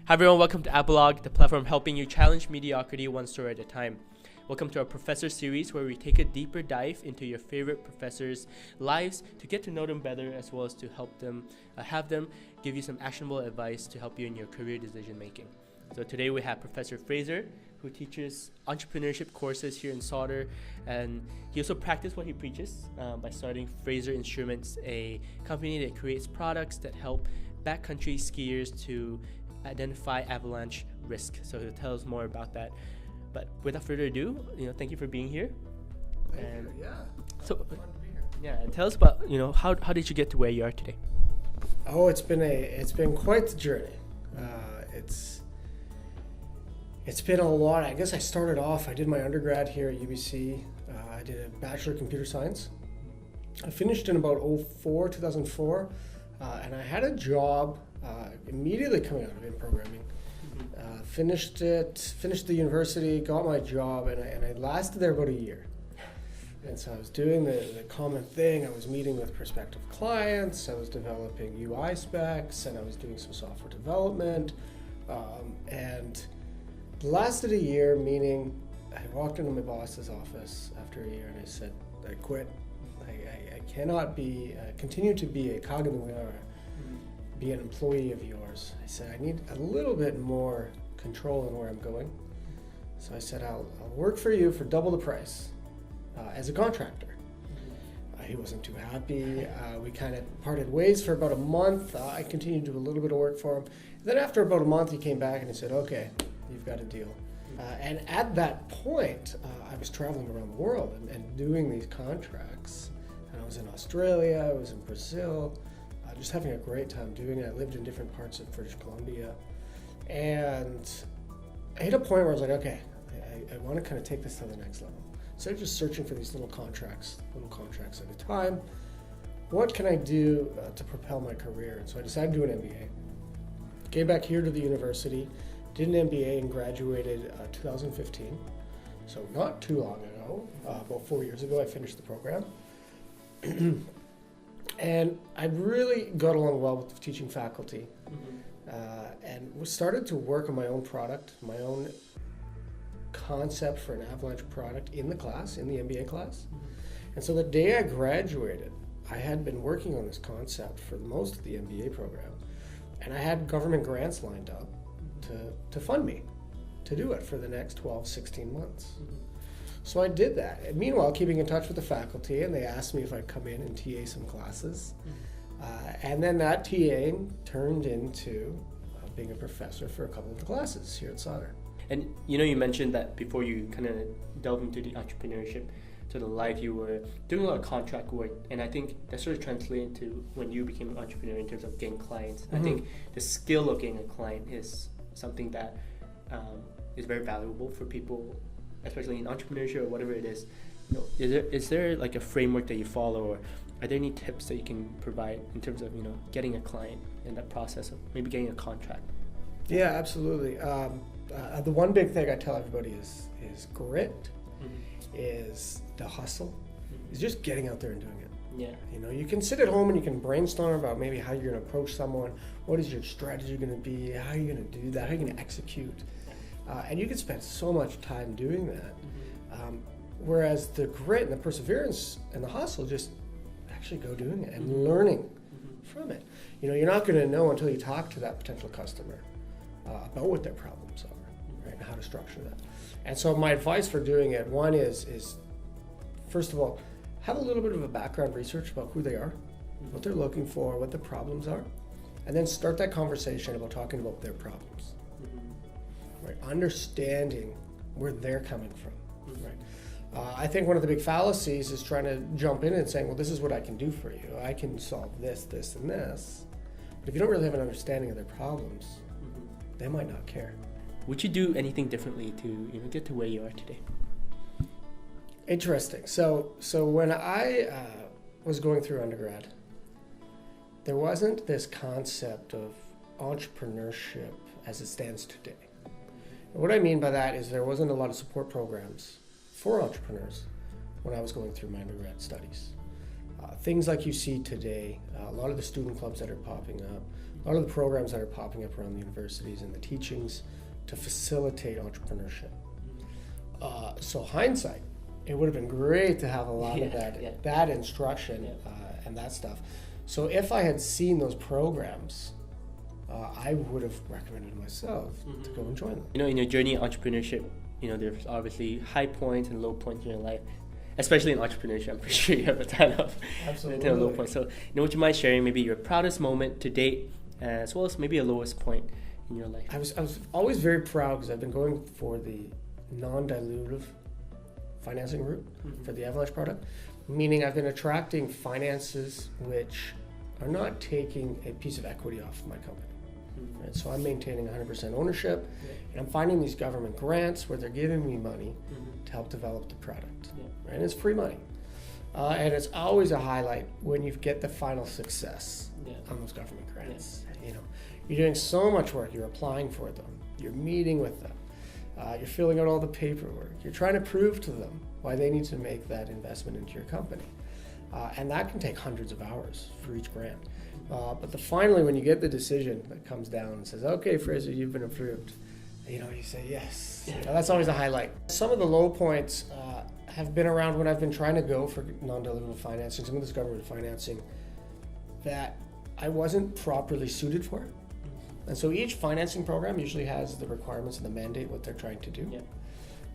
Hi everyone, welcome to Apologue, the platform helping you challenge mediocrity one story at a time. Welcome to our Professor series where we take a deeper dive into your favorite professors' lives to get to know them better, as well as to help them, have them give you some actionable advice to help you in your career decision making. So today we have Professor Fraser, who teaches entrepreneurship courses here in Sauder, and he also practices what he preaches by starting Fraser Instruments, a company that creates products that help backcountry skiers to identify avalanche risk. So he'll tell us more about that. But without further ado, thank you for being here. Thank you. Yeah. So fun to be here. yeah, and tell us about how did you get to where you are today? Oh, it's been quite the journey. It's been a lot. I guess I started off. I did my undergrad here at UBC. I did a Bachelor of Computer Science. I finished in about 2004, and I had a job immediately coming out of in programming. Finished the university, got my job, and I lasted there about a year. And so I was doing the common thing. I was meeting with prospective clients, I was developing UI specs, and I was doing some software development. And it lasted a year, meaning I walked into my boss's office after a year and I said, I quit. I cannot continue to be a cog in the wheel, be an employee of yours. I said, I need a little bit more control in where I'm going. So I said, I'll work for you for double the price as a contractor. He wasn't too happy. We kind of parted ways for about a month. I continued to do a little bit of work for him. Then after about a month, he came back and he said, okay, you've got a deal. And at that point, I was traveling around the world and doing these contracts. And I was in Australia, I was in Brazil, just having a great time doing it. I lived in different parts of British Columbia. And I hit a point where I was like, okay, I want to kind of take this to the next level. Instead of just searching for these little contracts at a time, what can I do to propel my career? And so I decided to do an MBA. Came back here to the university, did an MBA and graduated 2015. So not too long ago, about 4 years ago, I finished the program. And I really got along well with the teaching faculty, and started to work on my own product, my own concept for an avalanche product in the class, in the MBA class. And so the day I graduated, I had been working on this concept for most of the MBA program, and I had government grants lined up to fund me to do it for the next 12, 16 months. So I did that. And meanwhile, keeping in touch with the faculty, and they asked me if I'd come in and TA some classes. And then that TAing turned into being a professor for a couple of the classes here at Sauder. And you mentioned that before you kind of delved into the entrepreneurship sort of life, you were doing a lot of contract work, and I think that sort of translated to when you became an entrepreneur in terms of getting clients. I think the skill of getting a client is something that is very valuable for people, especially in entrepreneurship or whatever it is. Is there like a framework that you follow, or are there any tips that you can provide in terms of getting a client in that process of maybe getting a contract? Yeah, absolutely. The one big thing I tell everybody is grit, is the hustle, is just getting out there and doing it. Yeah. You can sit at home and you can brainstorm about maybe how you're going to approach someone, what is your strategy going to be, how are you going to do that, how are you going to execute. And you can spend so much time doing that. Whereas the grit and the perseverance and the hustle, just actually go doing it and learning from it. You're not going to know until you talk to that potential customer about what their problems are, right, and how to structure that. And so my advice for doing it, one is first of all, have a little bit of a background research about who they are, what they're looking for, what the problems are, and then start that conversation about talking about their problems. Right, understanding where they're coming from. Right. I think one of the big fallacies is trying to jump in and saying, well, this is what I can do for you. I can solve this, this, and this. But if you don't really have an understanding of their problems, they might not care. Would you do anything differently to get to where you are today? Interesting. So when I was going through undergrad, there wasn't this concept of entrepreneurship as it stands today. What I mean by that is there wasn't a lot of support programs for entrepreneurs when I was going through my undergrad studies. Things like you see today, a lot of the student clubs that are popping up, a lot of the programs that are popping up around the universities and the teachings to facilitate entrepreneurship. So hindsight, it would have been great to have a lot of that instruction and that stuff. So if I had seen those programs, I would have recommended myself to go and join them. In your journey in entrepreneurship, there's obviously high points and low points in your life, especially in entrepreneurship. I'm pretty sure you have a ton of low points. So, would you mind sharing maybe your proudest moment to date, as well as maybe a lowest point in your life? I was always very proud because I've been going for the non-dilutive financing route for the Avalanche product, meaning I've been attracting finances which are not taking a piece of equity off my company. Right? So I'm maintaining 100% ownership, and I'm finding these government grants where they're giving me money to help develop the product. Right? And it's free money. And it's always a highlight when you get the final success on those government grants. You're doing so much work, you're applying for them, you're meeting with them, you're filling out all the paperwork, you're trying to prove to them why they need to make that investment into your company. And that can take hundreds of hours for each grant. But finally, when you get the decision that comes down and says, okay, Fraser, you've been approved, you say yes. That's always a highlight. Some of the low points have been around when I've been trying to go for non-dilutive financing, some of this government financing that I wasn't properly suited for. And so each financing program usually has the requirements and the mandate, what they're trying to do.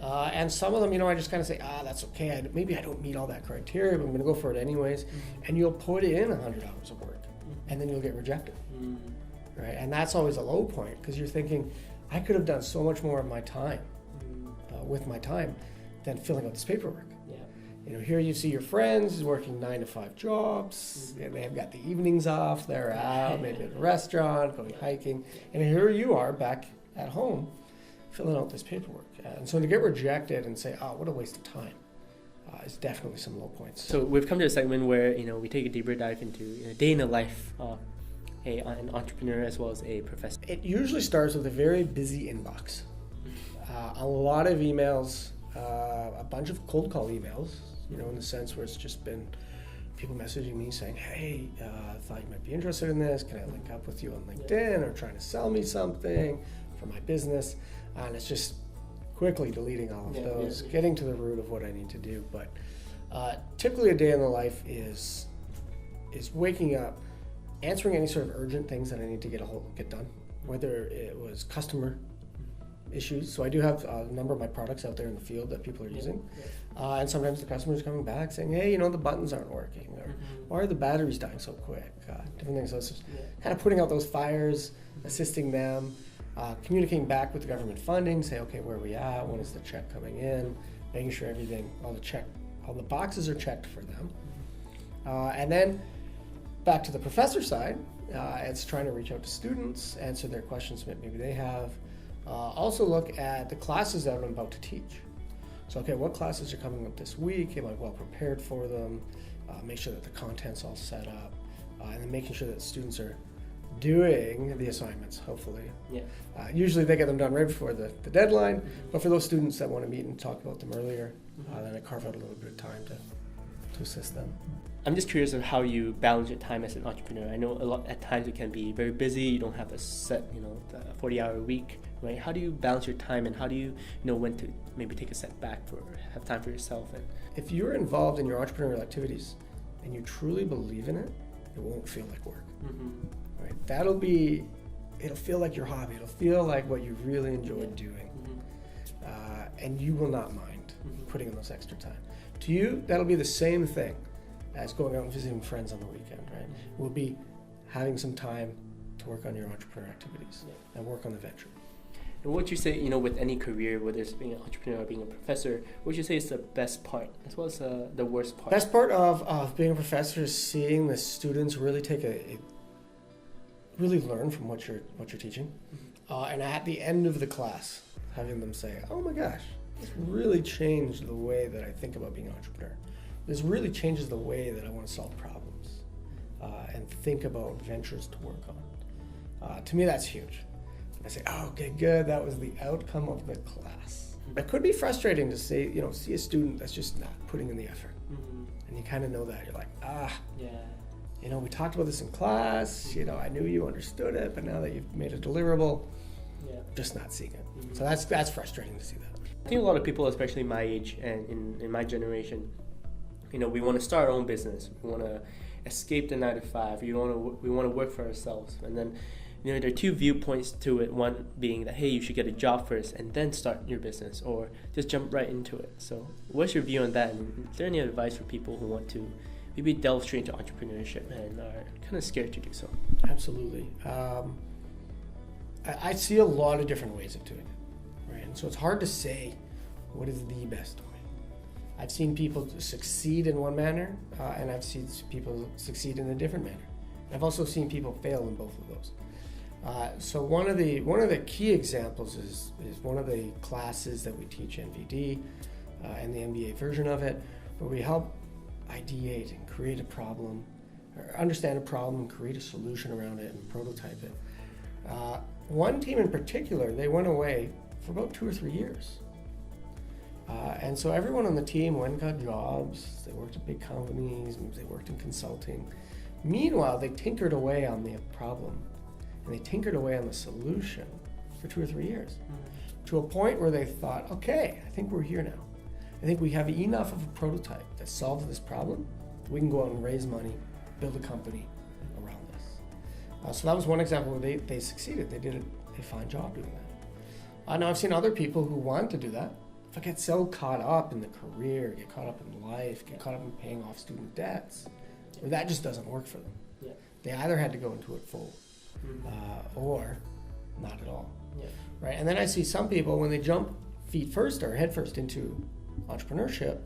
And some of them, I just kind of say, that's okay. Maybe I don't meet all that criteria, but I'm going to go for it anyways. And you'll put in 100 hours of work, and then you'll get rejected, right? And that's always a low point because you're thinking, I could have done so much more of my time, with my time, than filling out this paperwork. Here you see your friends working 9 to 5 jobs. They've got the evenings off. They're out, maybe at a restaurant, going hiking, and here you are back at home, filling out this paperwork. And so to get rejected and say, what a waste of time, is definitely some low points. So we've come to a segment where, we take a deeper dive into a day in the life of an entrepreneur as well as a professor. It usually starts with a very busy inbox. A lot of emails, a bunch of cold call emails, in the sense where it's just been people messaging me saying, hey, I thought you might be interested in this. Can I link up with you on LinkedIn, or trying to sell me something for my business? And it's just quickly deleting all of those, getting to the root of what I need to do. But typically a day in the life is waking up, answering any sort of urgent things that I need to get done, whether it was customer issues. So I do have a number of my products out there in the field that people are using. And sometimes the customer's coming back saying, hey, the buttons aren't working, or why are the batteries dying so quick? Different things. So it's just kind of putting out those fires, assisting them, communicating back with the government funding, say, okay, where are we at? When is the check coming in? Making sure all the boxes are checked for them. And then back to the professor side, it's trying to reach out to students, answer their questions that maybe they have. Also look at the classes that I'm about to teach. So, okay, what classes are coming up this week? Am I well prepared for them? Make sure that the content's all set up, and then making sure that students are doing the assignments, hopefully. Usually they get them done right before the deadline, but for those students that want to meet and talk about them earlier, then I carve out a little bit of time to assist them. I'm just curious of how you balance your time as an entrepreneur. I know at times it can be very busy. You don't have a set, 40-hour week, right? How do you balance your time, and how do you know when to maybe take a step back or have time for yourself? And if you're involved in your entrepreneurial activities and you truly believe in it, it won't feel like work. Right? It'll feel like your hobby. It'll feel like what you really enjoy doing, and you will not mind putting in those extra time. To you, that'll be the same thing as going out and visiting friends on the weekend, right? Will be having some time to work on your entrepreneurial activities and work on the venture. And what would you say, with any career, whether it's being an entrepreneur or being a professor, what would you say is the best part as well as the worst part? Best part of being a professor is seeing the students really really learn from what you're teaching, and at the end of the class, having them say, "Oh my gosh, this really changed the way that I think about being an entrepreneur. This really changes the way that I want to solve problems and think about ventures to work on." To me, that's huge. I say, okay, good. That was the outcome of the class. It could be frustrating to see a student that's just not putting in the effort. And you kind of know that. You're like, Yeah. We talked about this in class, I knew you understood it, but now that you've made it deliverable, just not seeing it. Mm-hmm. So that's frustrating to see that. I think a lot of people, especially my age and in my generation, we want to start our own business. We want to escape the 9 to 5. We want to work for ourselves. And then, there are two viewpoints to it. One being that, hey, you should get a job first and then start your business, or just jump right into it. So what's your view on that? And is there any advice for people who want to maybe delve straight into entrepreneurship and are kind of scared to do so? Absolutely. I see a lot of different ways of doing it, right? And so it's hard to say what is the best way. I've seen people succeed in one manner, and I've seen people succeed in a different manner. I've also seen people fail in both of those. So one of the key examples is one of the classes that we teach NVD and the MBA version of it, where we help ideate and create a problem, or understand a problem and create a solution around it and prototype it. One team in particular, they went away for about 2 or 3 years. And so everyone on the team went and got jobs. They worked at big companies, they worked in consulting. Meanwhile, they tinkered away on the problem and they tinkered away on the solution for 2 or 3 years, to a point where they thought, okay, I think we're here now. I think we have enough of a prototype that solves this problem. We can go out and raise money, build a company around this. So that was one example where they succeeded. They did a fine job doing that. Now I've seen other people who want to do that, but get so caught up in the career, get caught up in life, get caught up in paying off student debts, where that just doesn't work for them. Yeah. They either had to go into it full or not at all. Yeah. Right? And then I see some people, when they jump feet first or head first into entrepreneurship,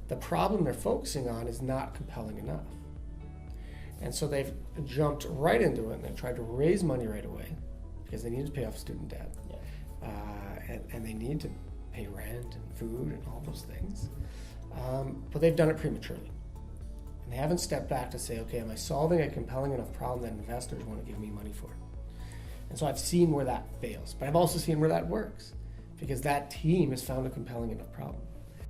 the problem they're focusing on is not compelling enough. And so they've jumped right into it and they've tried to raise money right away because they need to pay off student debt. Yeah. And they need to pay rent and food and all those things. But they've done it prematurely. And they haven't stepped back to say, okay, am I solving a compelling enough problem that investors want to give me money for? And so I've seen where that fails, but I've also seen where that works, because that team has found a compelling enough problem.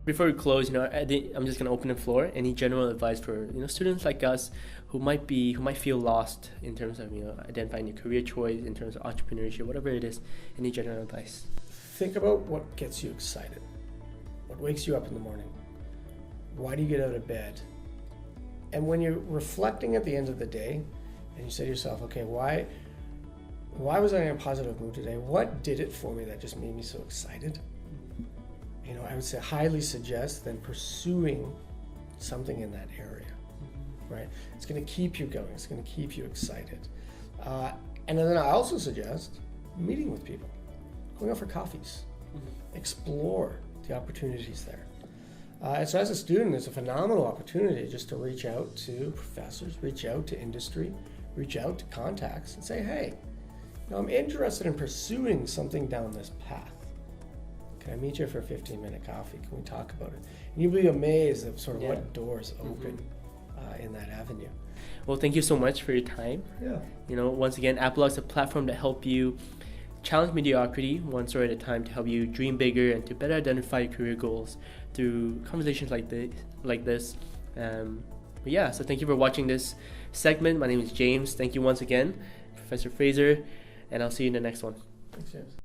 Before we close, I'm just going to open the floor. Any general advice for students like us who might feel lost in terms of identifying your career choice, in terms of entrepreneurship, whatever it is? Any general advice? Think about what gets you excited. What wakes you up in the morning? Why do you get out of bed? And when you're reflecting at the end of the day, and you say to yourself, okay, why was I in a positive mood today? What did it for me that just made me so excited? I would say highly suggest then pursuing something in that area, right? It's going to keep you going. It's going to keep you excited. And then I also suggest meeting with people, going out for coffees, explore the opportunities there. And so as a student, it's a phenomenal opportunity just to reach out to professors, reach out to industry, reach out to contacts and say, hey, I'm interested in pursuing something down this path. Can I meet you for a 15-minute coffee? Can we talk about it? And you'll be amazed at sort of what doors open in that avenue. Well, thank you so much for your time. Yeah. Once again, Apologue is a platform that helps you challenge mediocrity one story at a time, to help you dream bigger and to better identify your career goals through conversations like this. So thank you for watching this segment. My name is James. Thank you once again, Professor Fraser, and I'll see you in the next one. Thanks, James.